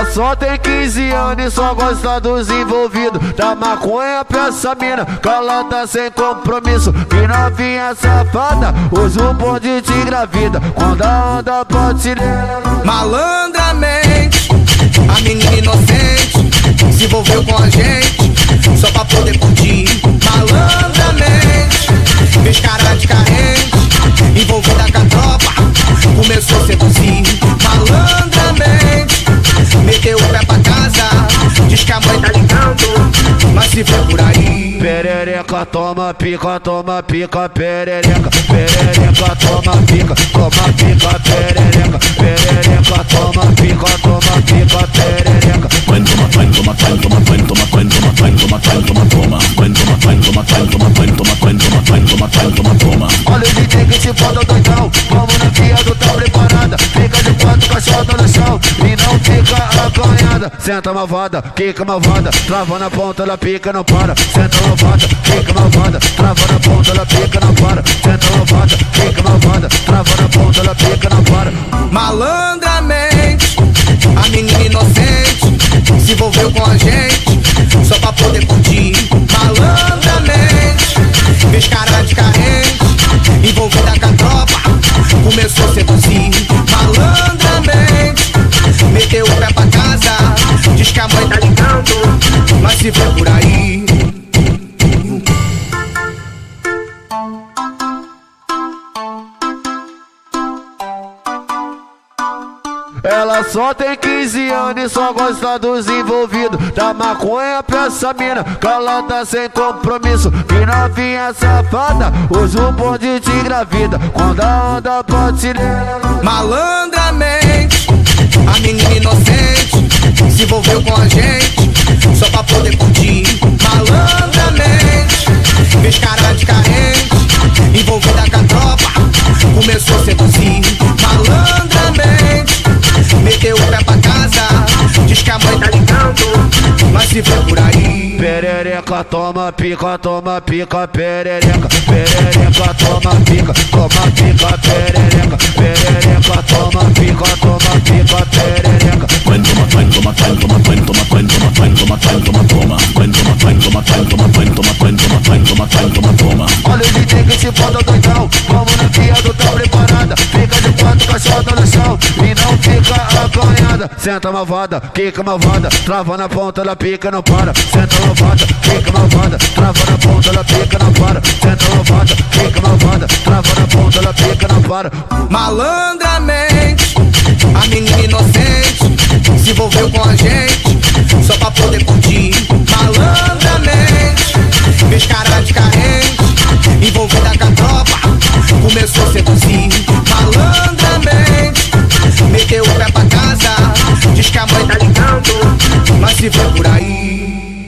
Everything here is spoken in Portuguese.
Ela só tem 15 anos e só gosta dos envolvidos. Da maconha pra essa mina, calada sem compromisso. Que novinha safada, usa o bonde de engravida. Quando a onda bate nela, malandramente, a menina inocente se envolveu com a gente só pra poder curtir. Malandramente, fez cara de carente, envolvida com a tropa, começou a seduzir. Malandramente, meteu o pé pra casa, diz que a mãe tá ligando, mas se for por aí. Perereca, toma pica, perereca. Perereca, toma pica, perereca. Perereca, toma pica, perereca. Olha o DJ que se foda doidão, vamos na piada, tá preparada. Fica de quatro, cachorro no chão e não fica acanhada. Senta malvada, quica malvada, trava na ponta da pica, não para. Senta malvada, quica malvada, trava na ponta da pica, não para. Senta malvada, quica malvada, trava na ponta da pica, não para. Malandramente, a menina inocente se envolveu com a gente só pra poder curtir. Malandramente, fez cara de carente, envolvida com a tropa, começou a seduzir. Malandramente, meteu o pé pra casa, diz que a mãe tá ligando, mas se for por aí. Ela só tem 15 anos e só gosta dos envolvidos. Da maconha pra essa mina, calada sem compromisso. Que novinha safada, usa o bonde de engravida. Quando a onda bate nela, malandramente, a menina inocente se envolveu com a gente só pra poder curtir. Malandramente, fez cara de carente, envolvida com a tropa, começou a seduzir. Malandramente, meteu o pé pra casa, diz que a mãe tá ligando, mas se for por aí. Perereca, toma pica, perereca. Perereca, toma pica, perereca. Perereca, toma pica, perereca. Olha o DJ que se foda doidão, vamos na piada, tá preparada. Fica de quatro, cachorro no chão e não fica acanhada. Senta malvada, quica malvada, trava na ponta da pica, não para. Senta malvada, quica malvada, trava na ponta da pica, não para. Senta malvada, quica malvada, trava na ponta da pica, não para. Malandramente, a menina inocente se envolveu com a gente só pra poder curtir. Malandramente, fez cara de carente, envolvida com a tropa, começou a seduzir. Malandramente, meteu o pé pra casa, diz que a mãe tá ligando, mas se for por aí.